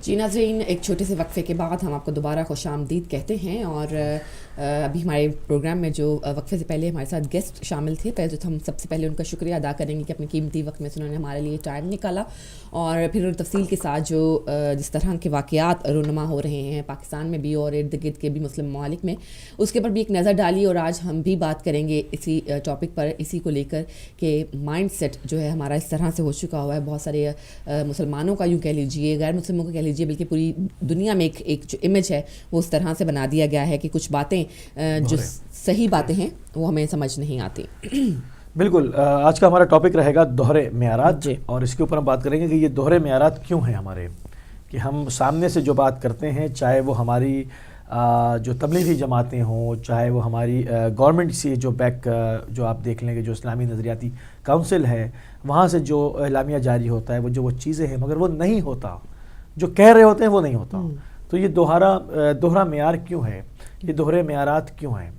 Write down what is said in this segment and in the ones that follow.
جی ناظرین، ایک چھوٹے سے وقفے کے بعد ہم آپ کو دوبارہ خوش آمدید کہتے ہیں. اور ابھی ہمارے پروگرام میں جو وقفے سے پہلے ہمارے ساتھ گیسٹ شامل تھے، پہلے تو ہم سب سے پہلے ان کا شکریہ ادا کریں گے کہ اپنے قیمتی وقت میں سے انہوں نے ہمارے لیے ٹائم نکالا، اور پھر تفصیل کے ساتھ جو جس طرح کے واقعات رونما ہو رہے ہیں پاکستان میں بھی اور ارد گرد کے بھی مسلم ممالک میں، اس کے اوپر بھی ایک نظر ڈالی. اور آج ہم بھی بات کریں گے اسی ٹاپک پر، اسی کو لے کر کہ مائنڈ سیٹ جو ہے ہمارا اس طرح سے ہو چکا ہوا ہے. بہت سارے مسلمانوں کا یوں کہہ لیجیے، غیر مسلموں کا کہہ لیجیے، بلکہ پوری دنیا میں ایک جو امیج ہے وہ اس طرح سے بنا دیا گیا ہے کہ کچھ باتیں جو صحیح باتیں ہیں وہ ہمیں سمجھ نہیں آتی. بالکل. آج کا ہمارا ٹاپک رہے گا دوہرے معیارات، اور اس کے اوپر ہم بات کریں گے کہ یہ دوہرے معیارات کیوں ہیں ہمارے، کہ ہم سامنے سے جو بات کرتے ہیں، چاہے وہ ہماری جو تبلیغی جماعتیں ہوں، چاہے وہ ہماری گورنمنٹ سے جو آپ دیکھ لیں گے، جو اسلامی نظریاتی کونسل ہے، وہاں سے جو اعلامیہ جاری ہوتا ہے، وہ چیزیں ہیں، مگر وہ نہیں ہوتا، جو کہہ رہے ہوتے ہیں وہ نہیں ہوتا. تو یہ دوہرا معیار کیوں ہے، یہ دوہرے معیارات کیوں ہیں،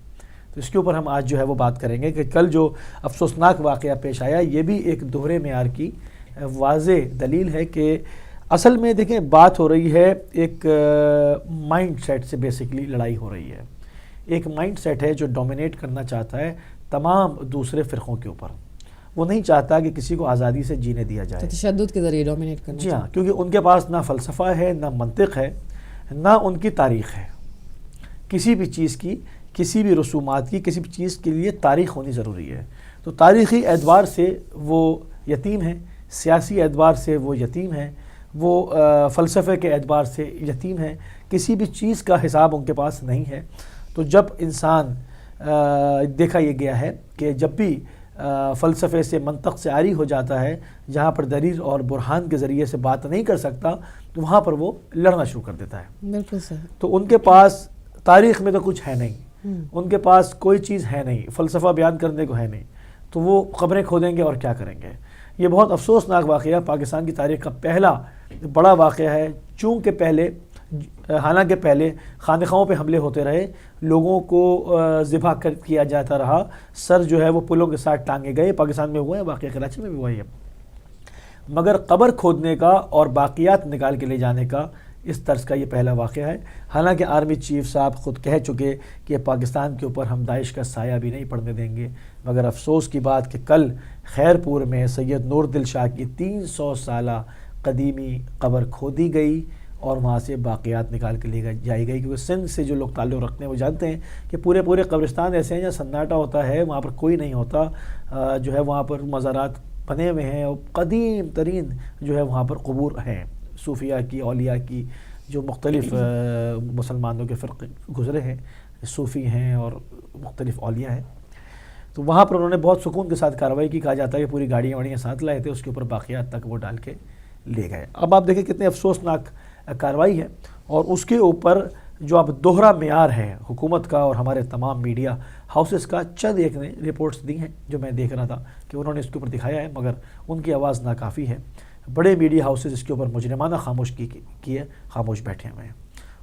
تو اس کے اوپر ہم آج جو ہے وہ بات کریں گے کہ کل جو افسوسناک واقعہ پیش آیا، یہ بھی ایک دوہرے معیار کی واضح دلیل ہے. کہ اصل میں دیکھیں، بات ہو رہی ہے ایک مائنڈ سیٹ سے، بیسیکلی لڑائی ہو رہی ہے. ایک مائنڈ سیٹ ہے جو ڈومینیٹ کرنا چاہتا ہے تمام دوسرے فرقوں کے اوپر. وہ نہیں چاہتا کہ کسی کو آزادی سے جینے دیا جائے، تشدد کے ذریعے ڈومینیٹ کرنا. جی ہاں، کیونکہ ان کے پاس نہ فلسفہ ہے، نہ منطق ہے، نہ ان کی تاریخ ہے. کسی بھی چیز کی، کسی بھی رسومات کی، کسی بھی چیز کے لیے تاریخ ہونی ضروری ہے. تو تاریخی اعتبار سے وہ یتیم ہیں، سیاسی اعتبار سے وہ یتیم ہیں، وہ فلسفے کے اعتبار سے یتیم ہیں. کسی بھی چیز کا حساب ان کے پاس نہیں ہے. تو جب انسان دیکھا یہ گیا ہے کہ جب بھی فلسفے سے، منطق سے عاری ہو جاتا ہے، جہاں پر دلیل اور برہان کے ذریعے سے بات نہیں کر سکتا، تو وہاں پر وہ لڑنا شروع کر دیتا ہے. بالکل صحیح. تو ان کے پاس تاریخ میں تو کچھ ہے نہیں، ان کے پاس کوئی چیز ہے نہیں، فلسفہ بیان کرنے کو ہے نہیں، تو وہ قبریں کھودیں گے اور کیا کریں گے. یہ بہت افسوسناک واقعہ پاکستان کی تاریخ کا پہلا بڑا واقعہ ہے. چونکہ حالانکہ پہلے خانقاہوں پہ حملے ہوتے رہے، لوگوں کو ذبح کیا جاتا رہا، سر جو ہے وہ پلوں کے ساتھ ٹانگے گئے. پاکستان میں ہوا ہے واقعہ، کراچی میں بھی ہوا ہے. مگر قبر کھودنے کا اور باقیات نکال کے لے جانے کا اس طرز کا یہ پہلا واقعہ ہے. حالانکہ آرمی چیف صاحب خود کہہ چکے کہ پاکستان کے اوپر ہم داعش کا سایہ بھی نہیں پڑنے دیں گے. مگر افسوس کی بات کہ کل خیرپور میں سید نور دل شاہ کی 300 سالہ قدیمی قبر کھودی گئی اور وہاں سے باقیات نکال کے لے جائی گئی. کیونکہ سندھ سے جو لوگ تعلق رکھتے ہیں وہ جانتے ہیں کہ پورے قبرستان ایسے ہیں جہاں سناٹا ہوتا ہے، وہاں پر کوئی نہیں ہوتا. جو ہے وہاں پر مزارات بنے ہوئے ہیں، اور قدیم ترین جو ہے وہاں پر قبور ہیں صوفیاء کی، اولیاء کی، جو مختلف مسلمانوں کے فرقے گزرے ہیں، صوفی ہیں اور مختلف اولیاء ہیں. تو وہاں پر انہوں نے بہت سکون کے ساتھ کارروائی کی. کہا جاتا ہے کہ پوری گاڑیاں واڑیاں ساتھ لائے تھے، اس کے اوپر باقیات تک وہ ڈال کے لے گئے. اب آپ دیکھیں کتنے افسوسناک کارروائی ہے. اور اس کے اوپر جو اب دوہرا معیار ہے حکومت کا اور ہمارے تمام میڈیا ہاؤسز کا، چند ایک نے رپورٹس دی ہیں جو میں دیکھ رہا تھا کہ انہوں نے اس کے اوپر دکھایا ہے، مگر ان کی آواز ناکافی ہے. بڑے میڈیا ہاؤسز اس کے اوپر مجرمانہ خاموش بیٹھے ہوئے ہیں.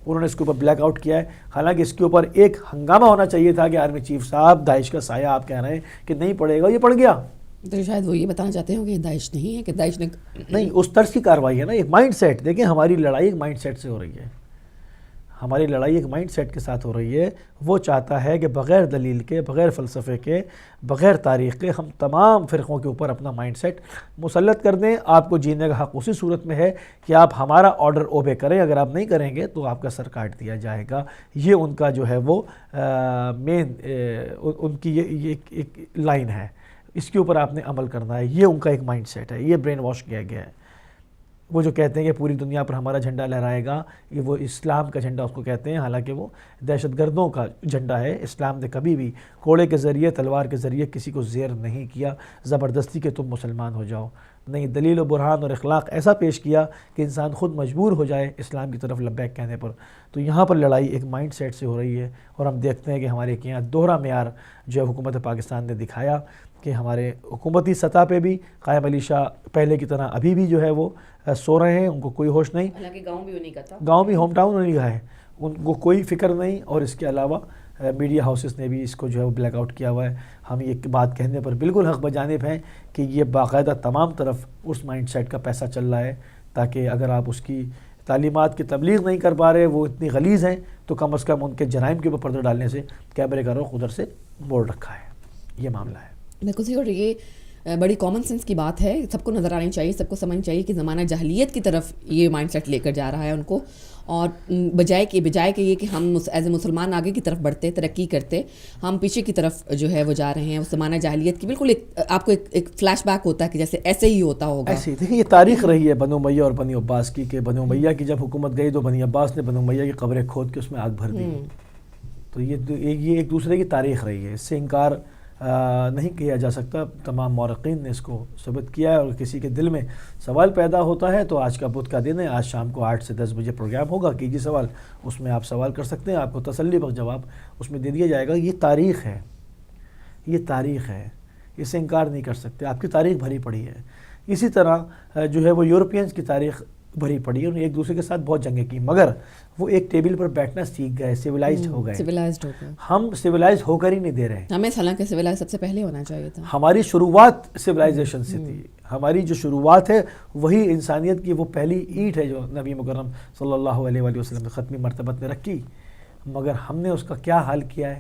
انہوں نے اس کے اوپر بلیک آؤٹ کیا ہے. حالانکہ اس کے اوپر ایک ہنگامہ ہونا چاہیے تھا کہ آرمی چیف صاحب، داعش کا سایہ آپ کہہ رہے ہیں کہ نہیں پڑے گا، یہ پڑ گیا. تو شاید وہ یہ بتانا چاہتے ہوں کہ داعش نہیں ہے، کہ داعش نے نہیں، اس طرز کی کارروائی ہے نا. ایک مائنڈ سیٹ، دیکھیں ہماری لڑائی ایک مائنڈ سیٹ سے ہو رہی ہے. ہماری لڑائی ایک مائنڈ سیٹ کے ساتھ ہو رہی ہے. وہ چاہتا ہے کہ بغیر دلیل کے، بغیر فلسفے کے، بغیر تاریخ کے ہم تمام فرقوں کے اوپر اپنا مائنڈ سیٹ مسلط کر دیں. آپ کو جینے کا حق اسی صورت میں ہے کہ آپ ہمارا آرڈر اوبے کریں. اگر آپ نہیں کریں گے تو آپ کا سر کاٹ دیا جائے گا. یہ ان کا جو ہے وہ مین ان کی یہ ایک لائن ہے. اس کے اوپر آپ نے عمل کرنا ہے. یہ ان کا ایک مائنڈ سیٹ ہے. یہ برین واش کیا گیا ہے. وہ جو کہتے ہیں کہ پوری دنیا پر ہمارا جھنڈا لہرائے گا، یہ وہ اسلام کا جھنڈا اس کو کہتے ہیں. حالانکہ وہ دہشت گردوں کا جھنڈا ہے. اسلام نے کبھی بھی کوڑے کے ذریعے، تلوار کے ذریعے کسی کو زیر نہیں کیا، زبردستی کہ تم مسلمان ہو جاؤ. نہیں، دلیل و برہان اور اخلاق ایسا پیش کیا کہ انسان خود مجبور ہو جائے اسلام کی طرف لبیک کہنے پر. تو یہاں پر لڑائی ایک مائنڈ سیٹ سے ہو رہی ہے. اور ہم دیکھتے ہیں کہ ہمارے یہاں دوہرا معیار جو ہے حکومت پاکستان نے دکھایا کہ ہمارے حکومتی سطح پہ بھی قائم علی شاہ پہلے کی طرح ابھی بھی جو ہے وہ سو رہے ہیں. ان کو کوئی ہوش نہیں. حالانکہ گاؤں بھی انہیں کا تھا، گاؤں بھی ہوم ٹاؤن انہیں کا ہے. ان کو کوئی فکر نہیں. اور اس کے علاوہ میڈیا ہاؤسز نے بھی اس کو جو ہے وہ بلیک آؤٹ کیا ہوا ہے. ہم یہ بات کہنے پر بالکل حق بجانب ہیں کہ یہ باقاعدہ تمام طرف اس مائنڈ سیٹ کا پیسہ چل رہا ہے، تاکہ اگر آپ اس کی تعلیمات کی تبلیغ نہیں کر پا رہے، وہ اتنی غلیظ ہیں، تو کم از کم ان کے جرائم کے اوپر پردہ ڈالنے سے کیمرے کا رخ ادھر سے موڑ رکھا ہے، یہ معاملہ ہے۔ بالکل صحیح، اور یہ بڑی کامن سینس کی بات ہے، سب کو نظر آنی چاہیے، سب کو سمجھنا چاہیے کہ زمانہ جاہلیت کی طرف یہ مائنڈ سیٹ لے کر جا رہا ہے ان کو، اور بجائے کہ یہ کہ ہم ایز اے مسلمان آگے کی طرف بڑھتے، ترقی کرتے، ہم پیچھے کی طرف جو ہے وہ جا رہے ہیں، اس زمانہ جاہلیت کی بالکل آپ کو ایک فلیش بیک ہوتا ہے کہ جیسے ایسے ہی ہوتا ہوگا۔ ایسے ہی دیکھیں، یہ تاریخ رہی ہے بنو امیہ اور بنی عباس کی، کہ بنو امیہ کی جب حکومت گئی تو بنی عباس نے بنو امیہ کی قبریں کھود کے اس میں آگ بھر دی، تو یہ ایک دوسرے کی تاریخ رہی ہے، اس سے انکار نہیں کیا جا سکتا۔ تمام مورخین نے اس کو ثابت کیا ہے، اور کسی کے دل میں سوال پیدا ہوتا ہے تو آج کا بدھ کا دن ہے، آج شام کو 8 سے 10 بجے پروگرام ہوگا، کیجیے سوال، اس میں آپ سوال کر سکتے ہیں، آپ کو تسلی بخش جواب اس میں دے دیا جائے گا۔ یہ تاریخ ہے، یہ تاریخ ہے، اس سے انکار نہیں کر سکتے، آپ کی تاریخ بھری پڑی ہے۔ اسی طرح جو ہے وہ یورپینز کی تاریخ بھری پڑی ہے، انہوں نے ایک دوسرے کے ساتھ بہت جنگیں کی، مگر وہ ایک ٹیبل پر بیٹھنا سیکھ گئے، سویلائزڈ ہو گئے۔ ہم سویلائز ہو کر ہی نہیں دے رہے، ہمیں حالانکہ سویلائز سب سے پہلے ہونا چاہیے تھا۔ ہماری شروعات سویلائزیشن سے تھی، ہماری جو شروعات ہے وہی انسانیت کی وہ پہلی اینٹ ہے جو نبی مکرم صلی اللہ علیہ وآلہ وسلم نے ختمی مرتبت میں رکھی، مگر ہم نے اس کا کیا حال کیا ہے،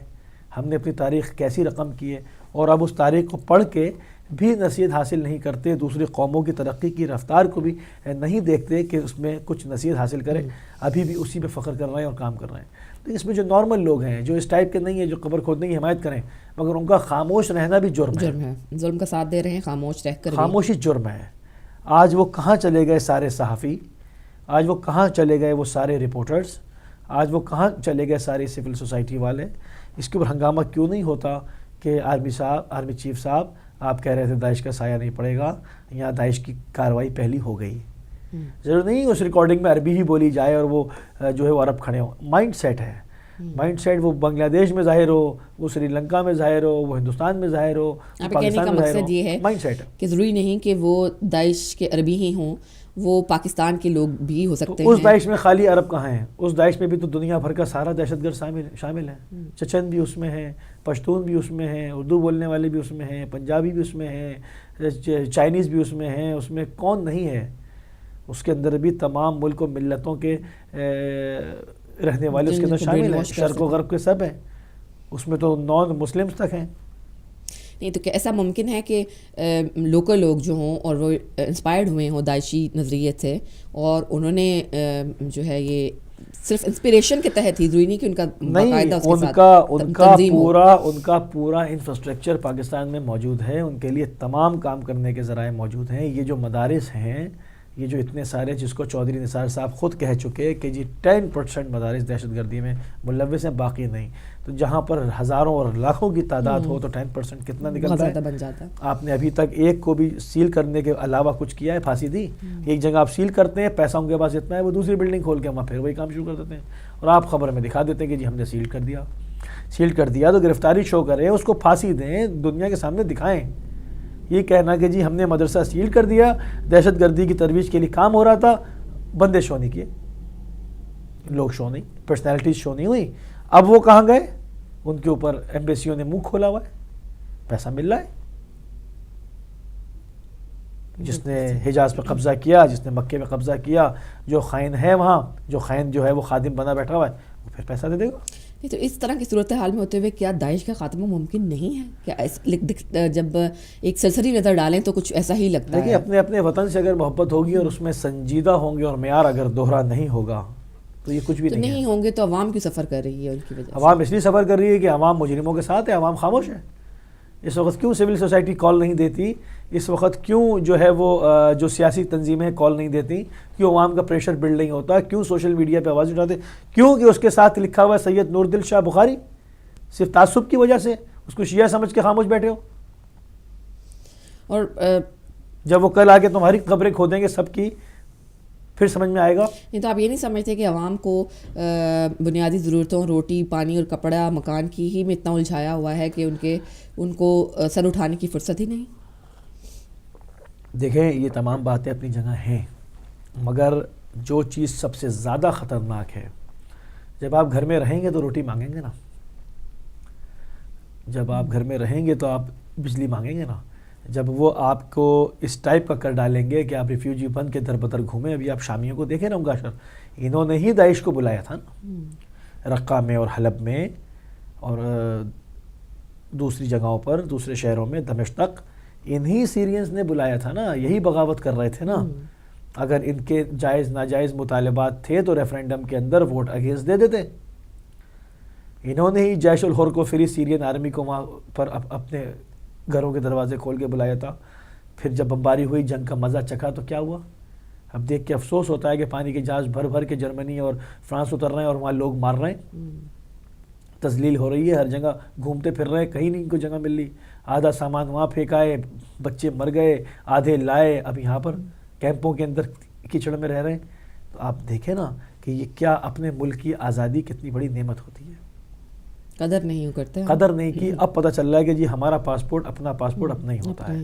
ہم نے اپنی تاریخ کیسی رقم کی ہے، اور اب اس تاریخ کو پڑھ کے بھی نصیحت حاصل نہیں کرتے، دوسری قوموں کی ترقی کی رفتار کو بھی نہیں دیکھتے کہ اس میں کچھ نصیحت حاصل کریں، ابھی بھی اسی پہ فخر کر رہے ہیں اور کام کر رہے ہیں۔ تو اس میں جو نارمل لوگ ہیں، جو اس ٹائپ کے نہیں ہیں، جو قبر کھودنے کی حمایت کریں، مگر ان کا خاموش رہنا بھی جرم ہے، ظلم کا ساتھ دے رہے ہیں، خاموش رہ کر خاموشی جرم ہے۔ آج وہ کہاں چلے گئے سارے صحافی، آج وہ کہاں چلے گئے وہ سارے رپورٹرز، آج وہ کہاں چلے گئے سارے سول سوسائٹی والے؟ اس کے اوپر ہنگامہ کیوں نہیں ہوتا کہ آرمی چیف صاحب آپ کہہ رہے تھے داعش کا سایہ نہیں پڑے گا، یہاں داعش کی کارروائی پہلی ہو گئی، ضرور نہیں اس ریکارڈنگ میں عربی ہی بولی جائے اور وہ جو ہے وہ عرب کھڑے ہوں۔ مائنڈ سیٹ ہے، مائنڈ سیٹ وہ بنگلہ دیش میں ظاہر ہو، وہ سری لنکا میں ظاہر ہو، وہ ہندوستان میں ظاہر ہو، پاکستان میں ظاہر ہو، یہ ہے مائنڈ سیٹ ہے کہ ضروری نہیں کہ وہ داعش کے عربی ہی ہوں، وہ پاکستان کے لوگ بھی ہو سکتے ہیں۔ اس داعش میں خالی عرب کہاں ہیں؟ اس داعش میں بھی تو دنیا بھر کا سارا دہشت گرد شامل ہے، چچن بھی اس میں ہیں، پشتون بھی اس میں ہیں، اردو بولنے والے بھی اس میں ہیں، پنجابی بھی اس میں ہیں، چائنیز بھی اس میں ہیں، اس میں کون نہیں ہے؟ اس کے اندر بھی تمام ملک و ملتوں کے رہنے والے اس کے اندر شامل ہیں، شرق و غرب کے سب ہیں، اس میں تو نان مسلمز تک ہیں۔ نہیں تو کیا ایسا ممکن ہے کہ لوکل لوگ جو ہوں اور وہ انسپائرڈ ہوئے ہوں داعشی نظریت سے، اور انہوں نے جو ہے یہ صرف انسپریشن کے تحت ہی، ضروری نہیں کہ ان کا باقاعدہ اس کے ساتھ ان کا پورا انفراسٹرکچر پاکستان میں موجود ہے، ان کے لیے تمام کام کرنے کے ذرائع موجود ہیں۔ یہ جو مدارس ہیں، یہ جو اتنے سارے، جس کو چودھری نثار صاحب خود کہہ چکے کہ جی 10% مدارس دہشت گردی میں ملوث ہیں، باقی نہیں، تو جہاں پر ہزاروں اور لاکھوں کی تعداد ہو تو 10% کتنا نکلتا ہے؟ بن جاتا ہے۔ آپ نے ابھی تک ایک کو بھی سیل کرنے کے علاوہ کچھ کیا ہے؟ پھانسی دی؟ ایک جگہ آپ سیل کرتے ہیں، پیسہ ان کے پاس اتنا ہے وہ دوسری بلڈنگ کھول کے وہاں پھر وہی کام شروع کر دیتے ہیں، اور آپ خبر میں دکھا دیتے ہیں کہ جی ہم نے سیل کر دیا، تو گرفتاری شو کریں، اس کو پھانسی دیں، دنیا کے سامنے دکھائیں۔ یہ کہنا کہ جی ہم نے مدرسہ سیل کر دیا، دہشت گردی کی ترویج کے لیے کام ہو رہا تھا، بندے شو نہیں کیے، لوگ شو نہیں، پرسنالٹیز شو نہیں ہوئی، اب وہ کہاں گئے؟ ان کے اوپر ایمبیسیوں نے منہ کھولا ہوا ہے، پیسہ مل رہا ہے۔ جس نے حجاز پہ قبضہ کیا، جس نے مکے پہ قبضہ کیا، جو خائن ہے وہاں، جو خائن جو ہے وہ خادم بنا بیٹھا ہوا ہے، وہ پھر پیسہ دے دے گا۔ تو اس طرح کی صورتحال میں ہوتے ہوئے کیا داعش کا خاتمہ ممکن نہیں ہے؟ کیا جب ایک سرسری نظر ڈالیں تو کچھ ایسا ہی لگتا ہے؟ دیکھیں، اپنے وطن سے اگر محبت ہوگی اور اس میں سنجیدہ ہوں گے اور معیار اگر دوہرا نہیں ہوگا تو یہ کچھ بھی نہیں ہوں گے، تو عوام کیوں سفر کر رہی ہے؟ ان کی وجہ سے عوام اس لیے سفر کر رہی ہے کہ عوام مجرموں کے ساتھ ہے، عوام خاموش ہے۔ اس وقت کیوں سول سوسائٹی کال نہیں دیتی؟ اس وقت کیوں جو ہے وہ جو سیاسی تنظیمیں کال نہیں دیتی؟ کیوں عوام کا پریشر بلڈ نہیں ہوتا؟ کیوں سوشل میڈیا پہ آواز اٹھاتے؟ کیوں کہ اس کے ساتھ لکھا ہوا ہے سید نور دل شاہ بخاری، صرف تعصب کی وجہ سے اس کو شیعہ سمجھ کے خاموش بیٹھے ہو، اور جب وہ کل آ کے تمہاری قبریں کھودیں گے سب کی، پھر سمجھ میں آئے گا۔ نہیں تو آپ یہ نہیں سمجھتے کہ عوام کو بنیادی ضرورتوں، روٹی پانی اور کپڑا مکان کی ہی میں اتنا الجھایا ہوا ہے کہ ان کو سر اٹھانے کی فرصت ہی نہیں؟ دیکھیں، یہ تمام باتیں اپنی جگہ ہیں، مگر جو چیز سب سے زیادہ خطرناک ہے، جب آپ گھر میں رہیں گے تو روٹی مانگیں گے نا، جب آپ گھر میں رہیں گے تو آپ بجلی مانگیں گے نا، جب وہ آپ کو اس ٹائپ کا کر ڈالیں گے کہ آپ ریفیوجی بن کے در بدر گھومیں. ابھی آپ شامیوں کو دیکھیں نا مباشر, انہوں نے ہی داعش کو بلایا تھا نا رقہ میں اور حلب میں اور دوسری جگہوں پر, دوسرے شہروں میں, دمشق, انہی سیرینز نے بلایا تھا نا, یہی بغاوت کر رہے تھے نا. اگر ان کے جائز ناجائز مطالبات تھے تو ریفرینڈم کے اندر ووٹ اگینسٹ دے دیتے. انہوں نے ہی جیش الحر کو, فری سیرین آرمی کو وہاں پر اپنے گھروں کے دروازے کھول کے بلایا تھا. پھر جب بمباری ہوئی, جنگ کا مزہ چکھا تو کیا ہوا؟ اب دیکھ کے افسوس ہوتا ہے کہ پانی کے جہاز بھر بھر کے جرمنی اور فرانس اتر رہے ہیں اور وہاں لوگ مار رہے ہیں, تذلیل ہو رہی ہے, ہر جگہ گھومتے پھر رہے ہیں, کہیں نہیں ان کو جگہ مل رہی. آدھا سامان وہاں پھینکائے, بچے مر گئے, آدھے لائے, اب یہاں پر کیمپوں کے اندر کیچڑ میں رہ رہے ہیں. تو آپ دیکھیں نا کہ یہ کیا اپنے ملک کی آزادی کتنی بڑی نعمت ہوتی ہے, قدر نہیں کرتے, قدر نہیں کی. اب پتہ چل رہا ہے کہ جی ہمارا پاسپورٹ اپنا ہی ہوتا ہے.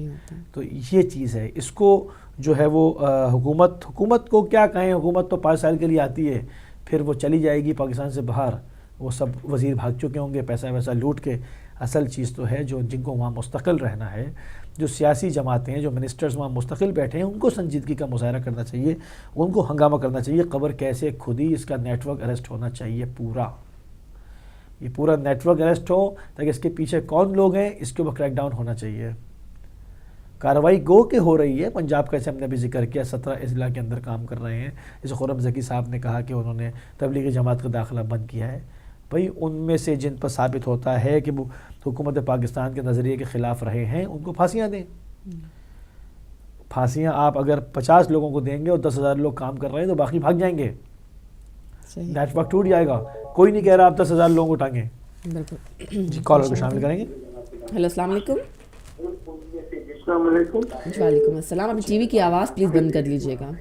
تو یہ چیز ہے, اس کو جو ہے وہ حکومت کو کیا کہیں, حکومت تو 5 سال کے لیے آتی ہے, پھر وہ چلی جائے گی پاکستان سے باہر. وہ سب وزیر بھاگ چکے ہوں گے پیسہ ویسہ لوٹ کے. اصل چیز تو ہے جو جن کو وہاں مستقل رہنا ہے, جو سیاسی جماعتیں ہیں, جو منسٹرز وہاں مستقل بیٹھے ہیں, ان کو سنجیدگی کا مظاہرہ کرنا چاہیے, ان کو ہنگامہ کرنا چاہیے. قبر کیسے کھدی, اس کا نیٹ ورک اریسٹ ہونا چاہیے پورا. یہ پورا نیٹ ورک اریسٹ ہو تاکہ اس کے پیچھے کون لوگ ہیں اس کے اوپر کریک ڈاؤن ہونا چاہیے. کارروائی گو کہ ہو رہی ہے. پنجاب کا جیسے ہم نے بھی ذکر کیا, 17 اضلاع کے اندر کام کر رہے ہیں. جیسے خرم ذکی صاحب نے کہا کہ انہوں نے تبلیغی جماعت کا داخلہ بند کیا ہے. بھئی ان میں سے جن پر ثابت ہوتا ہے کہ وہ حکومت پاکستان کے نظریے کے خلاف رہے ہیں, ان کو پھانسیاں دیں. پھانسیاں آپ اگر 50 لوگوں کو دیں گے اور 10,000 لوگ کام کر رہے ہیں تو باقی بھاگ جائیں گے, نیٹ ورک ٹوٹ جائے گا. کوئی نہیں کہہ رہا آپ 10,000 لوگوں کو ٹانگیں. جی کالر کو شامل کریں گے. ہیلو, السلام علیکم. السلام علیکم. وعلیکم السلام. اپنی ٹی وی کی آواز پلیز بند کر لیجیے گا.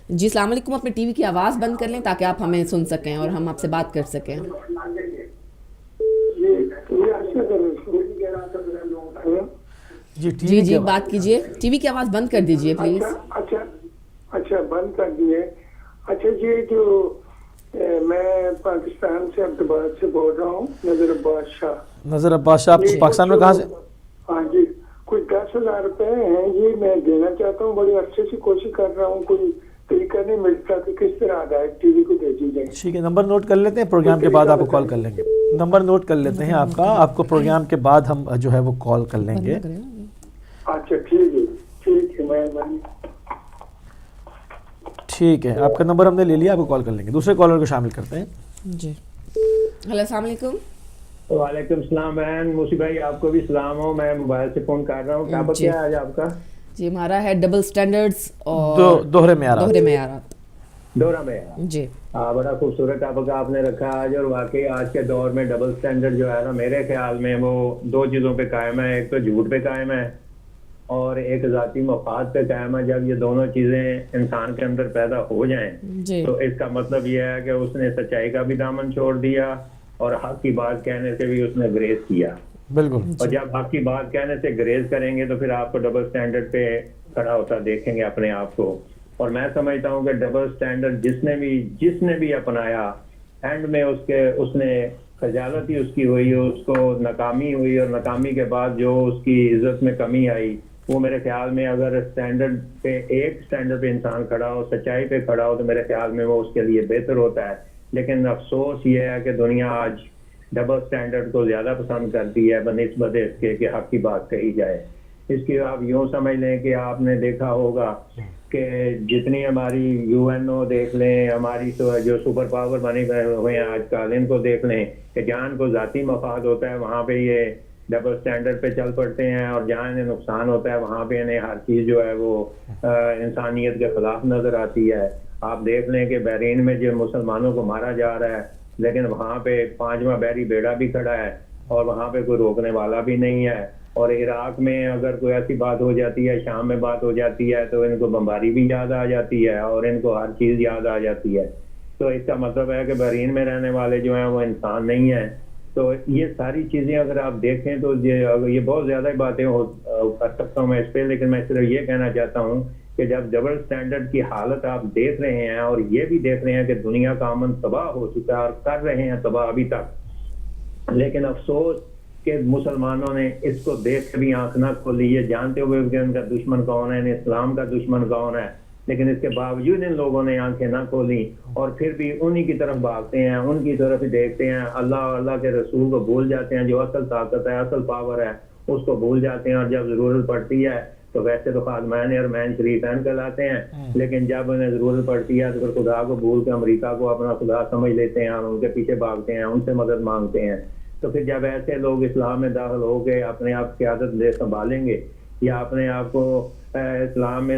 جی السلام علیکم. اپنے ٹی وی کی آواز بند کر لیں تاکہ آپ ہمیں سن سکیں اور ہم آپ سے بات کر سکیں. جی جی بات کیجیے. ٹی وی کی آواز بند کر دیجیے پلیز. اچھا بند کر دیے. اچھا جی, جو میں پاکستان سے عبدالباد سے بول رہا ہوں, نظر عباس شاہ. نظر عباس شاہ, آپ پاکستان میں کہاں سے؟ ہاں جی, کوئی 10,000 روپے ہیں جی, میں دینا چاہتا ہوں. بڑی عرصے سے کوشش کر رہا ہوں, کوئی طریقہ نہیں ملتا کہ کس طرح ہدایت ٹی وی کو بھیجی جائے. ٹھیک ہے, نمبر نوٹ کر لیتے ہیں, پروگرام کے بعد آپ کو کال کر لیں گے. نمبر نوٹ کر لیتے ہیں آپ کا, آپ کو پروگرام کے بعد ہم جو ہے وہ کال کر لیں گے. اچھا ٹھیک ہے, مہربانی. ٹھیک ہے, آپ کا نمبر ہم نے لے لیا, آپ کو کال کر لیں گے. دوسرے کالر کو شامل کرتے ہیں. جی ہیلو, السلام علیکم. وعلیکم السلام بہن. موسی بھائی آپ کو بھی سلام ہو. میں موبائل سے فون کر رہا ہوں. ٹاپک کیا ہے آج آپ کا؟ جی ہمارا ہے ڈبل سٹینڈرڈز اور دوہرے معیارات. دورہ معیارات. جی بڑا خوبصورت ٹاپک آپ نے رکھا آج. اور واقعی آج کے دور میں ڈبل سٹینڈرڈ جو ہے نا, میرے خیال میں وہ 2 چیزوں پہ قائم ہے. ایک تو جھوٹ پہ قائم ہے اور ایک ذاتی مفاد پہ قائم ہے. جب یہ دونوں چیزیں انسان کے اندر پیدا ہو جائیں تو اس کا مطلب یہ ہے کہ اس نے سچائی کا بھی دامن چھوڑ دیا اور حق کی بات کہنے سے بھی اس نے گریز کیا. بالکل. اور جب حق کی بات کہنے سے گریز کریں گے تو پھر آپ کو ڈبل سٹینڈرڈ پہ کھڑا ہوتا دیکھیں گے اپنے آپ کو. اور میں سمجھتا ہوں کہ ڈبل سٹینڈرڈ جس نے بھی اپنایا, اینڈ میں اس نے خجالت ہی اس کی ہوئی, اس کو ناکامی ہوئی, اور ناکامی کے بعد جو اس کی عزت میں کمی آئی, وہ میرے خیال میں اگر سٹینڈرڈ پہ ایک سٹینڈرڈ پہ انسان کھڑا ہو, سچائی پہ کھڑا ہو, تو میرے خیال میں وہ اس کے لیے بہتر ہوتا ہے. لیکن افسوس یہ ہے کہ دنیا آج ڈبل سٹینڈرڈ کو زیادہ پسند کرتی ہے بنسبت اس کے کہ حق کی بات کہی جائے. اس کی آپ یوں سمجھ لیں کہ آپ نے دیکھا ہوگا کہ جتنی ہماری UNO دیکھ لیں, ہماری جو سپر پاور بنے ہوئے ہیں آج کل, ان کو دیکھ لیں کہ جہاں کو ذاتی مفاد ہوتا ہے وہاں پہ یہ ڈبل سٹینڈرڈ پہ چل پڑتے ہیں, اور جہاں انہیں نقصان ہوتا ہے وہاں پہ انہیں ہر چیز جو ہے وہ انسانیت کے خلاف نظر آتی ہے. آپ دیکھ لیں کہ بحرین میں جو مسلمانوں کو مارا جا رہا ہے, لیکن وہاں پہ 5واں بحری بیڑا بھی کھڑا ہے اور وہاں پہ کوئی روکنے والا بھی نہیں ہے. اور عراق میں اگر کوئی ایسی بات ہو جاتی ہے, شام میں بات ہو جاتی ہے, تو ان کو بمباری بھی یاد آ جاتی ہے اور ان کو ہر چیز یاد آ جاتی ہے. تو اس کا مطلب ہے کہ بحرین میں رہنے والے جو ہیں وہ انسان نہیں ہیں. تو یہ ساری چیزیں اگر آپ دیکھیں تو یہ بہت زیادہ باتیں کر سکتا ہوں میں اس پہ, لیکن میں صرف یہ کہنا چاہتا ہوں کہ جب ڈبل سٹینڈرڈ کی حالت آپ دیکھ رہے ہیں اور یہ بھی دیکھ رہے ہیں کہ دنیا کا امن تباہ ہو چکا ہے اور کر رہے ہیں تباہ ابھی تک, لیکن افسوس کہ مسلمانوں نے اس کو دیکھ کے بھی آنکھ نہ کھولی, یہ جانتے ہوئے کہ ان کا دشمن کون ہے, اسلام کا دشمن کون ہے, لیکن اس کے باوجود ان لوگوں نے آنکھیں نہ کھولی اور پھر بھی انہی کی طرف بھاگتے ہیں, ان کی طرف ہی دیکھتے ہیں. اللہ کے رسول کو بھول جاتے ہیں, جو اصل طاقت ہے, اصل پاور ہے, اس کو بھول جاتے ہیں. اور جب ضرورت پڑتی ہے تو ویسے تو خادمین اور مین شریفین کہلاتے ہیں, لیکن جب انہیں ضرورت پڑتی ہے تو پھر خدا کو بھول کے امریکہ کو اپنا خدا سمجھ لیتے ہیں اور ان کے پیچھے بھاگتے ہیں, ان سے مدد مانگتے ہیں. تو پھر جب ایسے لوگ اسلام میں داخل ہو کے اپنے آپ کی عادت لے سنبھالیں گے یا اپنے آپ کو اسلام میں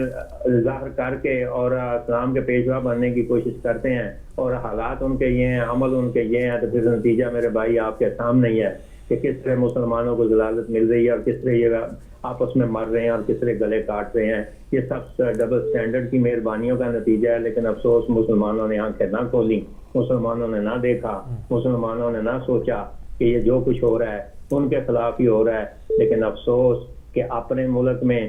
ظاہر کر کے اور اسلام کے پیشوا بننے کی کوشش کرتے ہیں اور حالات ان کے یہ ہیں, عمل ان کے یہ ہیں, تو پھر نتیجہ میرے بھائی آپ کے سامنے ہی ہے کہ کس طرح مسلمانوں کو ضلالت مل رہی ہے اور کس طرح یہ آپس میں مر رہے ہیں اور کس طرح گلے کاٹ رہے ہیں. یہ سب ڈبل سٹینڈرڈ کی مہربانیوں کا نتیجہ ہے. لیکن افسوس مسلمانوں نے آنکھیں نہ کھولی, مسلمانوں نے نہ دیکھا, مسلمانوں نے نہ سوچا کہ یہ جو کچھ ہو رہا ہے ان کے خلاف ہی ہو رہا ہے. لیکن افسوس کہ اپنے ملک میں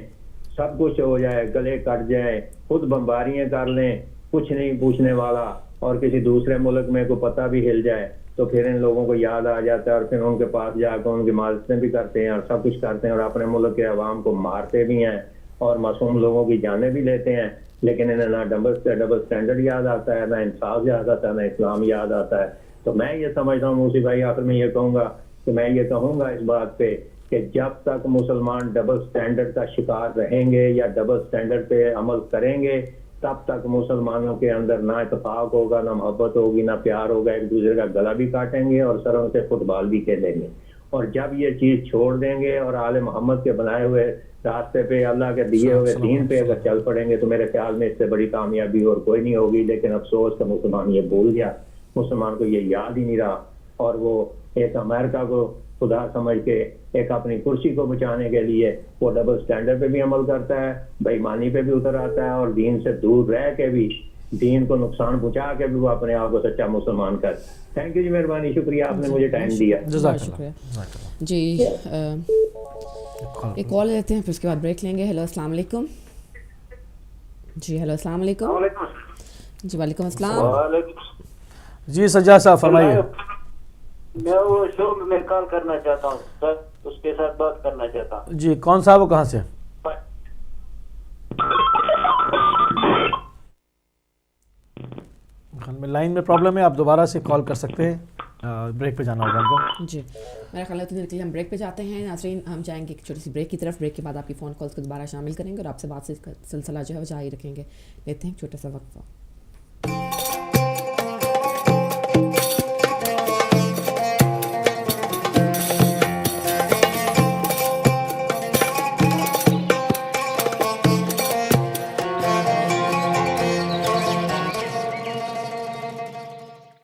سب کچھ ہو جائے, گلے کٹ جائیں, خود بمباریاں کر لیں, کچھ نہیں پوچھنے والا, اور کسی دوسرے ملک میں کوئی پتہ بھی ہل جائے تو پھر ان لوگوں کو یاد آ جاتا ہے اور پھر ان کے پاس جا کے ان کی مددیں بھی کرتے ہیں اور سب کچھ کرتے ہیں اور اپنے ملک کے عوام کو مارتے بھی ہیں اور معصوم لوگوں کی جانیں بھی لیتے ہیں. لیکن انہیں نہ ڈبل سٹینڈرڈ یاد آتا ہے, نہ انصاف یاد آتا ہے, نہ اسلام یاد آتا ہے. تو میں یہ سمجھتا ہوں موسی بھائی, آخر میں یہ کہوں گا کہ میں یہ کہوں گا اس بات پہ کہ جب تک مسلمان ڈبل سٹینڈرڈ کا شکار رہیں گے یا ڈبل سٹینڈرڈ پہ عمل کریں گے تب تک مسلمانوں کے اندر نہ اتفاق ہوگا, نہ محبت ہوگی, نہ پیار ہوگا, ایک دوسرے کا گلا بھی کاٹیں گے اور سروں سے فٹ بال بھی کھیلیں گے. اور جب یہ چیز چھوڑ دیں گے اور آل محمد کے بنائے ہوئے راستے پہ, اللہ کے دیے ہوئے دین پہ اگر چل پڑیں گے تو میرے خیال میں اس سے بڑی کامیابی اور کوئی نہیں ہوگی. لیکن افسوس کہ مسلمان یہ بھول گیا, مسلمان کو یہ یاد ہی نہیں رہا اور وہ ایک امریکہ کو خدا سمجھ کے ایک اپنی کرسی کو بچانے کے لیے وہ ڈبل سٹینڈرڈ پہ بھی عمل کرتا ہے, بے ایمانی پہ بھی اتر آتا ہے اور دین سے دور رہ کے بھی, دین کو نقصان پہنچا کے بھی وہ اپنے آپ کو سچا مسلمان کر. تھینک یو جی, مہربانی, شکریہ آپ نے مجھے ٹائم دیا. بہت شکریہ جی. ایک کال لیتے ہیں پھر اس کے بعد بریک لیں گے. ہیلو السلام علیکم. جی ہیلو السلام علیکم. جی وعلیکم السلام. جی سجاد صاحب فرمائیے. میں وہ شو میں کال کرنا چاہتا ہوں سر, اس کے ساتھ بات کرنا چاہتا ہوں. جی کون صاحب, وہ کہاں سے؟ میں لائن میں پرابلم ہے, آپ دوبارہ سے کال کر سکتے ہیں, بریک پہ جانا ہوگا ہم کو. جی میرا خیال ہے تو ہم بریک پہ جاتے ہیں. ناظرین ہم جائیں گے ایک چھوٹی سی بریک کی طرف. بریک کے بعد آپ کی فون کالس کو دوبارہ شامل کریں گے اور آپ سے بات سے سلسلہ جو ہے وہ جاری رکھیں گے. لیتے ہیں ایک چھوٹا سا وقفہ.